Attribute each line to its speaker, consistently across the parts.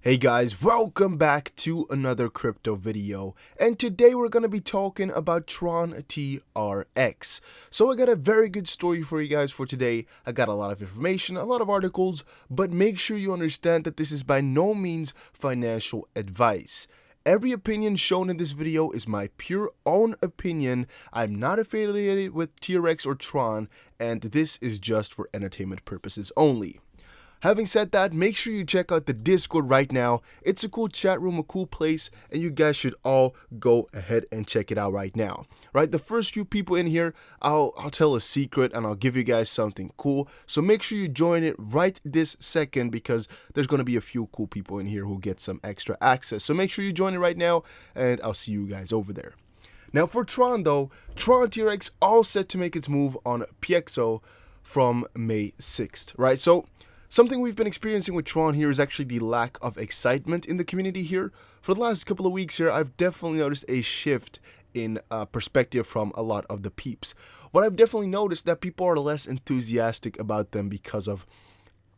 Speaker 1: Hey guys, welcome back to another crypto video, and today we're going to be talking about Tron TRX. So I got a very good story for you guys for today. I got a lot of information, a lot of articles, but make sure you understand that this is by no means financial advice. Every opinion shown in this video is my pure own opinion. I'm not affiliated with TRX or Tron, and this is just for entertainment purposes only. Having said that, make sure you check out the Discord right now. It's a cool chat room, a cool place, and you guys should all go ahead and check it out right now. Right, the first few people in here, I'll tell a secret and I'll give you guys something cool. So make sure you join it right this second because there's going to be a few cool people in here who get some extra access. So make sure you join it right now and I'll see you guys over there. Now for Tron though, Tron TRX all set to make its move on Piexgo from May 6th, right? So something we've been experiencing with Tron here is actually the lack of excitement in the community here. For the last couple of weeks here, I've definitely noticed a shift in perspective from a lot of the peeps. What I've definitely noticed that people are less enthusiastic about them because of,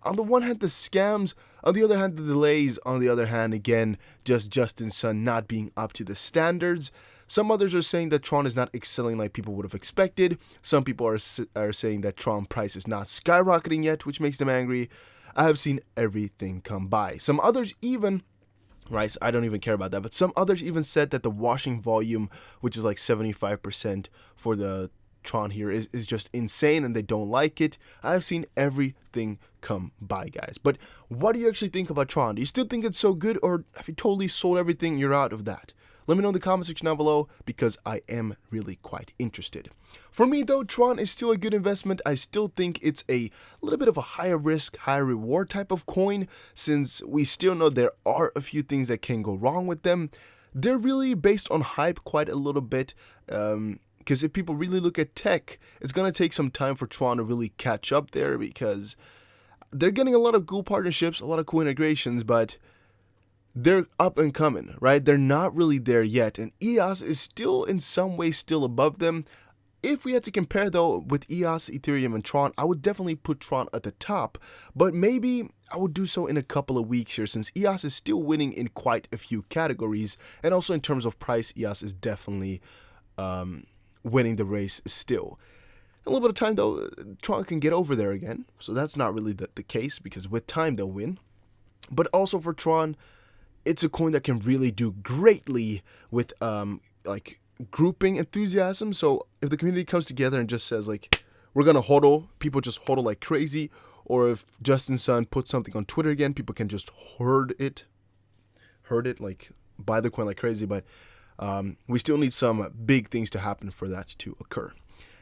Speaker 1: on the one hand, the scams, on the other hand, the delays, on the other hand, again, just Justin Sun not being up to the standards. Some others are saying that Tron is not excelling like people would have expected. Some people are saying that Tron price is not skyrocketing yet, which makes them angry. I have seen everything come by. Some others even, right, I don't even care about that, but some others even said that the washing volume, which is like 75% for the Tron here, is just insane and they don't like it. I've seen everything come by, guys. But what do you actually think about Tron? Do you still think it's so good, or have you totally sold everything? You're out of that? Let me know in the comment section down below because I am really quite interested. For me though, Tron is still a good investment. I still think it's a little bit of a higher risk, higher reward type of coin, since we still know there are a few things that can go wrong with them. They're really based on hype quite a little bit, because if people really look at tech, it's going to take some time for Tron to really catch up there because they're getting a lot of cool partnerships, a lot of cool integrations, but they're up and coming, right? They're not really there yet, and EOS is still in some ways still above them. If we had to compare though with EOS, Ethereum, and Tron, I would definitely put Tron at the top, but maybe I would do so in a couple of weeks here since EOS is still winning in quite a few categories, and also in terms of price, EOS is definitely winning the race still. In a little bit of time though, Tron can get over there again, so that's not really the case because with time they'll win. But also for Tron, it's a coin that can really do greatly with like grouping enthusiasm. So if the community comes together and just says like, we're gonna hodl, people just hodl like crazy, or if Justin Sun puts something on Twitter again, people can just herd it like buy the coin like crazy. But we still need some big things to happen for that to occur.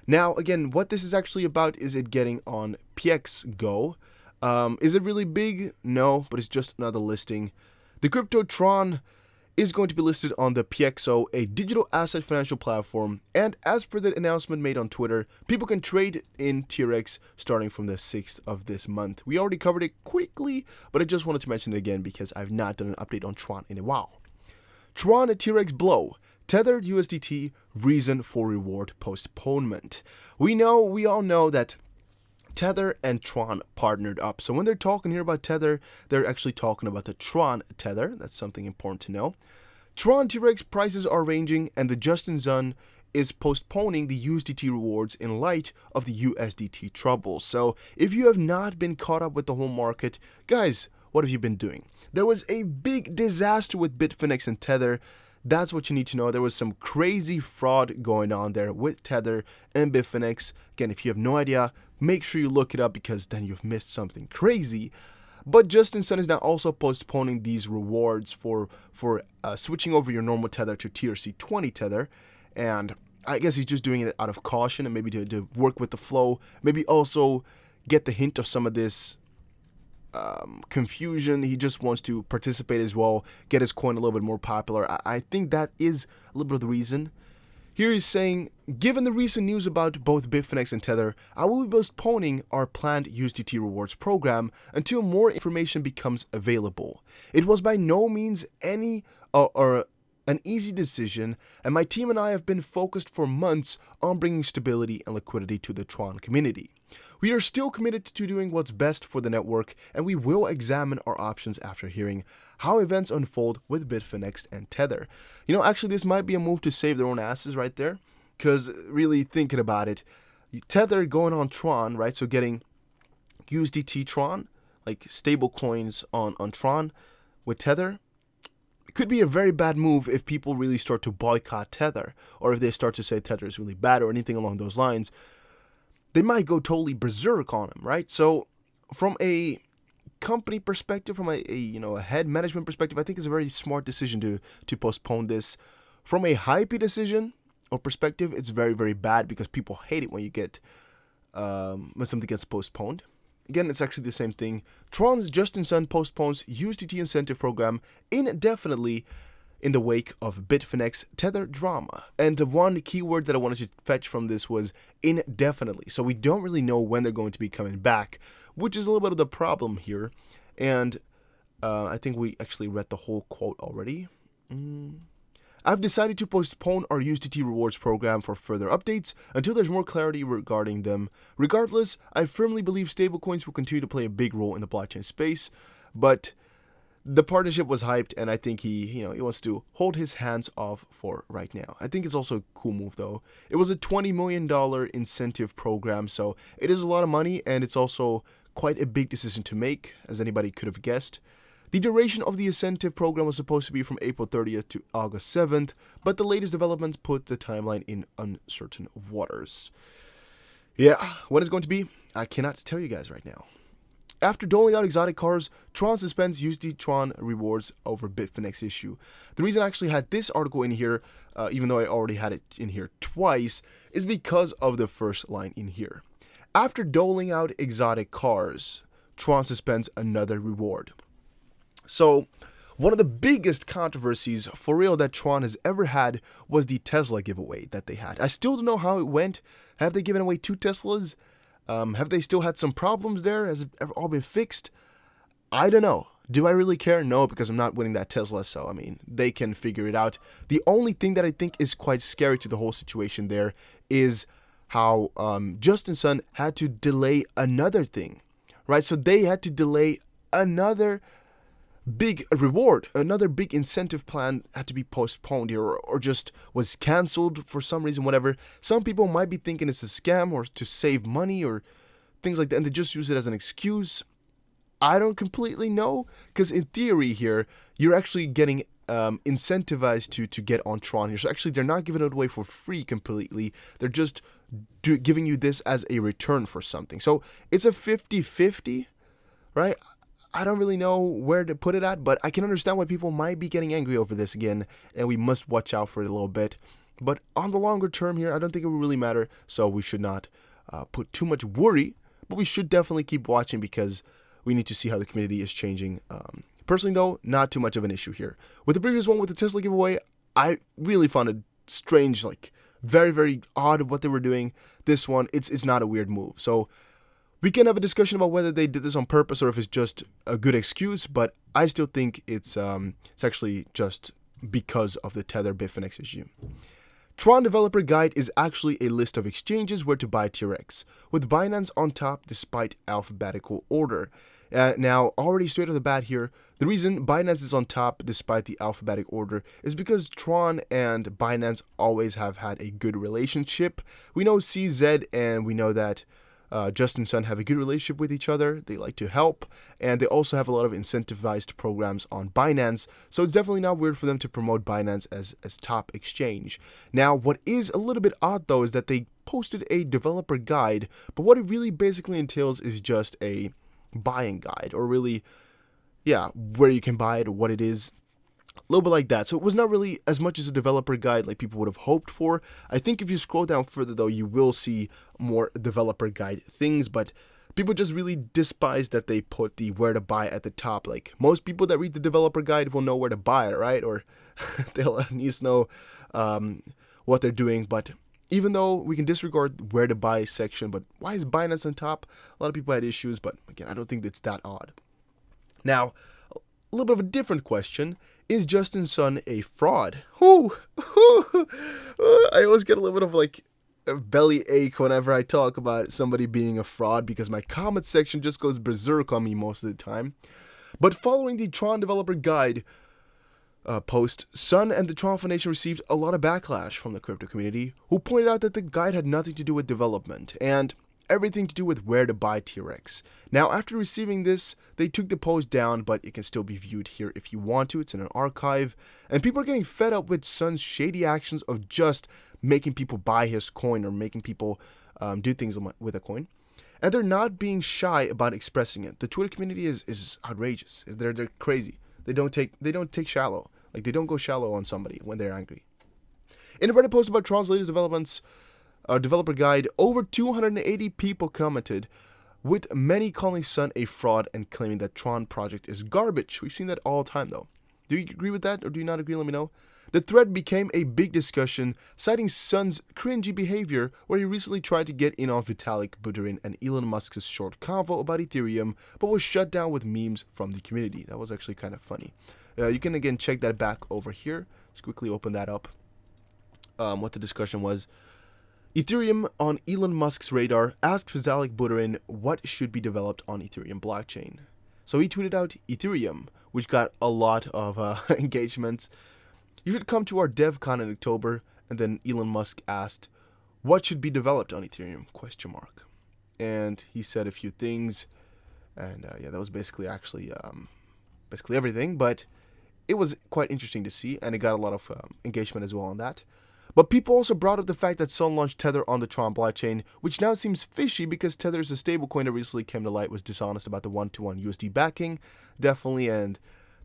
Speaker 1: Now again, what this is actually about is it getting on Piexgo. Is it really big? No, but it's just another listing. The crypto Tron is going to be listed on the Piexgo, a digital asset financial platform, and as per the announcement made on Twitter, people can trade in TRX starting from the 6th of this month. We already covered it quickly, but I just wanted to mention it again because I've not done an update on Tron in a while. Tron TRX blow. Tethered USDT, reason for reward postponement. We all know that Tether and Tron partnered up. So when they're talking here about Tether, they're actually talking about the Tron Tether. That's something important to know. Tron TRX prices are ranging, and the Justin Sun is postponing the USDT rewards in light of the USDT troubles. So if you have not been caught up with the whole market, guys, what have you been doing? There was a big disaster with Bitfinex and Tether. That's what you need to know. There was some crazy fraud going on there with Tether and Bitfinex. Again, if you have no idea, make sure you look it up because then you've missed something crazy. But Justin Sun is now also postponing these rewards for switching over your normal Tether to TRC20 Tether. And I guess he's just doing it out of caution and maybe to work with the flow. Maybe also get the hint of some of this confusion. He just wants to participate as well, get his coin a little bit more popular. I think that is a little bit of the reason. Here he's saying, given the recent news about both Bitfinex and Tether, I will be postponing our planned USDT rewards program until more information becomes available. It was by no means any an easy decision, and my team and I have been focused for months on bringing stability and liquidity to the Tron community. We are still committed to doing what's best for the network, and we will examine our options after hearing how events unfold with Bitfinex and Tether. Actually, this might be a move to save their own asses right there, because really thinking about it, Tether going on Tron, right? So getting USDT Tron, like stable coins on Tron with Tether, could be a very bad move if people really start to boycott Tether, or if they start to say Tether is really bad or anything along those lines. They might go totally berserk on him, right? So from a company perspective, from a head management perspective, I think it's a very smart decision to postpone this. From a hypey decision or perspective, it's very, very bad because people hate it when you get when something gets postponed. Again, it's actually the same thing. Tron's Justin Sun postpones USDT incentive program indefinitely in the wake of Bitfinex Tether drama. And the one keyword that I wanted to fetch from this was indefinitely. So we don't really know when they're going to be coming back, which is a little bit of the problem here. And I think we actually read the whole quote already. I've decided to postpone our USDT rewards program for further updates until there's more clarity regarding them. Regardless, I firmly believe stablecoins will continue to play a big role in the blockchain space, but the partnership was hyped, and I think he wants to hold his hands off for right now. I think it's also a cool move though. It was a $20 million incentive program, so it is a lot of money, and it's also quite a big decision to make, as anybody could have guessed. The duration of the incentive program was supposed to be from April 30th to August 7th, but the latest developments put the timeline in uncertain waters. Yeah, what it's going to be, I cannot tell you guys right now. After doling out exotic cars, Tron suspends USD Tron rewards over Bitfinex issue. The reason I actually had this article in here, even though I already had it in here twice, is because of the first line in here. After doling out exotic cars, Tron suspends another reward. So, one of the biggest controversies for real that Tron has ever had was the Tesla giveaway that they had. I still don't know how it went. Have they given away 2 Teslas? Have they still had some problems there? Has it all been fixed? I don't know. Do I really care? No, because I'm not winning that Tesla, so, they can figure it out. The only thing that I think is quite scary to the whole situation there is how Justin Sun had to delay another thing, right? So they had to delay another big reward, another big incentive plan had to be postponed here, or just was cancelled for some reason, whatever. Some people might be thinking it's a scam or to save money or things like that, and they just use it as an excuse. I don't completely know, because in theory here, you're actually getting incentivized to get on Tron here. So actually, they're not giving it away for free completely. They're just giving you this as a return for something. So it's a 50-50, right? I don't really know where to put it at, but I can understand why people might be getting angry over this again, and we must watch out for it a little bit. But on the longer term here, I don't think it will really matter, so we should not put too much worry, but we should definitely keep watching because we need to see how the community is changing. Personally, though, not too much of an issue here. With the previous one, with the Tesla giveaway, I really found it strange, like very, very odd what they were doing. This one, it's not a weird move. So we can have a discussion about whether they did this on purpose or if it's just a good excuse, but I still think it's actually just because of the Tether Bitfinex issue. Tron Developer Guide is actually a list of exchanges where to buy TRX, with Binance on top despite alphabetical order. Now, already straight off the bat here, the reason Binance is on top despite the alphabetic order is because Tron and Binance always have had a good relationship. We know CZ and we know that Justin Sun have a good relationship with each other. They like to help, and they also have a lot of incentivized programs on Binance, so it's definitely not weird for them to promote Binance as top exchange. Now, what is a little bit odd though is that they posted a developer guide, but what it really basically entails is just a buying guide, or really, yeah, where you can buy it, or what it is. A little bit like that. So it was not really as much as a developer guide like people would have hoped for. I think if you scroll down further though, you will see more developer guide things, but people just really despise that they put the where to buy at the top. Like most people that read the developer guide will know where to buy it, right? Or they'll at least know what they're doing. But even though we can disregard where to buy section, but why is Binance on top? A lot of people had issues, but again, I don't think it's that odd. Now, a little bit of a different question. Is Justin Sun a fraud? I always get a little bit of like a belly ache whenever I talk about somebody being a fraud because my comment section just goes berserk on me most of the time. But following the Tron Developer Guide post, Sun and the Tron Foundation received a lot of backlash from the crypto community, who pointed out that the guide had nothing to do with development and everything to do with where to buy TRX. Now, after receiving this, they took the post down, but it can still be viewed here if you want to. It's in an archive, and people are getting fed up with Sun's shady actions of just making people buy his coin or making people do things with a coin, and they're not being shy about expressing it. The Twitter community is outrageous. They're crazy. They don't take shallow. Like, they don't go shallow on somebody when they're angry. In a Reddit post about Tron's latest developments, developer guide, over 280 people commented, with many calling Sun a fraud and claiming that Tron project is garbage. We've seen that all the time, though. Do you agree with that, or do you not agree? Let me know. The thread became a big discussion, citing Sun's cringy behavior, where he recently tried to get in on Vitalik Buterin and Elon Musk's short convo about Ethereum, but was shut down with memes from the community. That was actually kind of funny. You can again check that back over here. Let's quickly open that up. What the discussion was. Ethereum on Elon Musk's radar asked Vitalik Buterin what should be developed on Ethereum blockchain. So he tweeted out Ethereum, which got a lot of engagements. You should come to our DevCon in October. And then Elon Musk asked, what should be developed on Ethereum? ? And he said a few things. And yeah, that was basically everything. But it was quite interesting to see. And it got a lot of engagement as well on that. But people also brought up the fact that Sun launched Tether on the Tron blockchain, which now seems fishy because Tether is a stablecoin that recently came to light, was dishonest about the 1-to-1 USD backing, definitely, and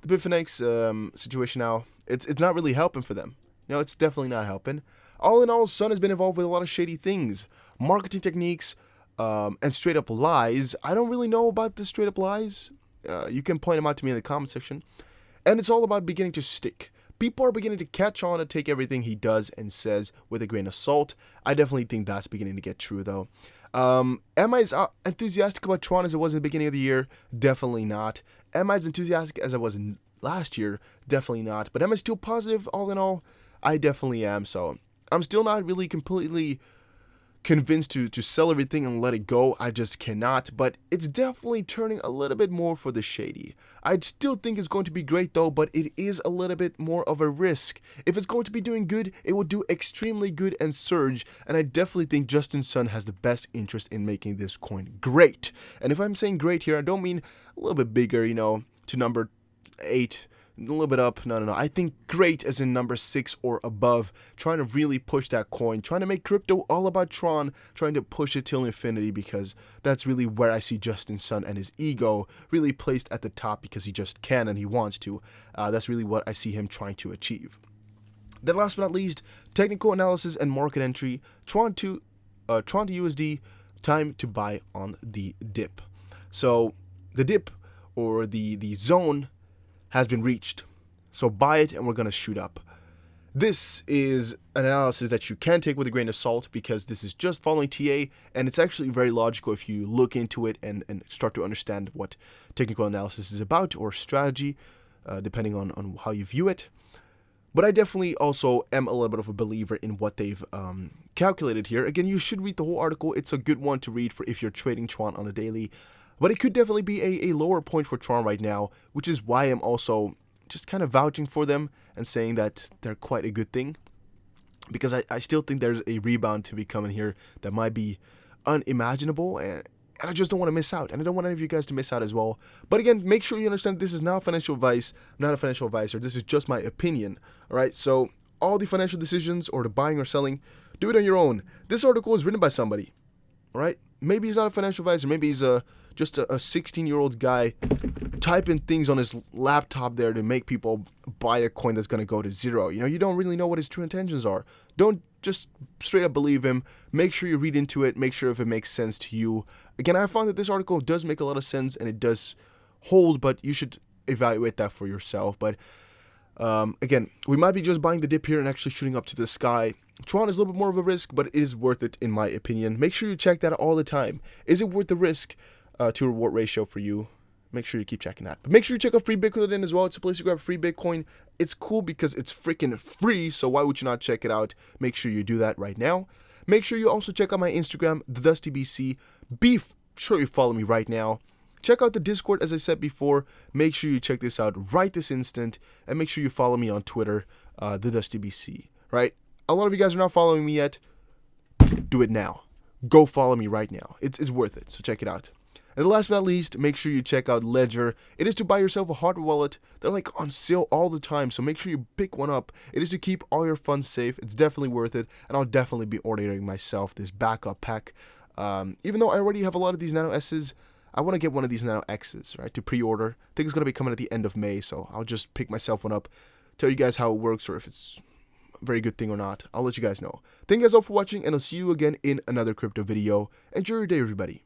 Speaker 1: the Bitfinex situation now, it's not really helping for them. You know, it's definitely not helping. All in all, Sun has been involved with a lot of shady things, marketing techniques, and straight up lies. I don't really know about the straight up lies. You can point them out to me in the comment section. And it's all about beginning to stick. People are beginning to catch on and take everything he does and says with a grain of salt. I definitely think that's beginning to get true, though. Am I as enthusiastic about Tron as I was in the beginning of the year? Definitely not. Am I as enthusiastic as I was last year? Definitely not. But am I still positive all in all? I definitely am. So I'm still not really completely convinced to sell everything and let it go. I just cannot, but it's definitely turning a little bit more for the shady. I still think it's going to be great though, but it is a little bit more of a risk. If it's going to be doing good, it will do extremely good and surge, and I definitely think Justin Sun has the best interest in making this coin great. And if I'm saying great here, I don't mean a little bit bigger, you know, to number 8, a little bit up. No. I think great as in number 6 or above, trying to really push that coin, trying to make crypto all about Tron, trying to push it till infinity, because that's really where I see Justin Sun and his ego really placed at the top because he just can and he wants to. That's really what I see him trying to achieve. Then last but not least, technical analysis and market entry. Tron to USD, time to buy on the dip. So the dip, or the zone, has been reached. So buy it and we're going to shoot up. This is an analysis that you can take with a grain of salt because this is just following TA, and it's actually very logical if you look into it and start to understand what technical analysis is about, or strategy, depending on how you view it. But I definitely also am a little bit of a believer in what they've calculated here. Again, you should read the whole article. It's a good one to read for if you're trading Tron on a daily. But it could definitely be a lower point for Tron right now, which is why I'm also just kind of vouching for them and saying that they're quite a good thing. Because I still think there's a rebound to be coming here that might be unimaginable, and I just don't want to miss out. And I don't want any of you guys to miss out as well. But again, make sure you understand this is not financial advice. I'm not a financial advisor. This is just my opinion. All right, so all the financial decisions or the buying or selling, do it on your own. This article is written by somebody. All right, maybe he's not a financial advisor. Maybe he's just a 16-year-old guy typing things on his laptop there to make people buy a coin that's going to go to zero. You know, you don't really know what his true intentions are. Don't just straight up believe him. Make sure you read into it. Make sure if it makes sense to you. Again, I found that this article does make a lot of sense and it does hold, but you should evaluate that for yourself. But again, we might be just buying the dip here and actually shooting up to the sky. Tron is a little bit more of a risk, but it is worth it in my opinion. Make sure you check that all the time. Is it worth the risk to reward ratio for you? make sure you keep checking that. But make sure you check out Free Bitcoin in as well. It's a place to grab free Bitcoin. It's cool because it's freaking free, so why would you not check it out? Make sure you do that right now. Make sure you also check out my Instagram, TheDustyBC. Be sure you follow me right now. Check out the Discord, as I said before. Make sure you check this out right this instant, and make sure you follow me on Twitter, TheDustyBC. Right? A lot of you guys are not following me yet. Do it now. Go follow me right now. It's worth it, so check it out. And last but not least, make sure you check out Ledger. It is to buy yourself a hardware wallet. They're like on sale all the time, so make sure you pick one up. It is to keep all your funds safe. It's definitely worth it, and I'll definitely be ordering myself this backup pack. Even though I already have a lot of these Nano S's, I want to get one of these Nano X's, right, to pre-order. I think it's going to be coming at the end of May, so I'll just pick myself one up, tell you guys how it works, or if it's a very good thing or not. I'll let you guys know. Thank you guys all for watching, and I'll see you again in another crypto video. Enjoy your day, everybody.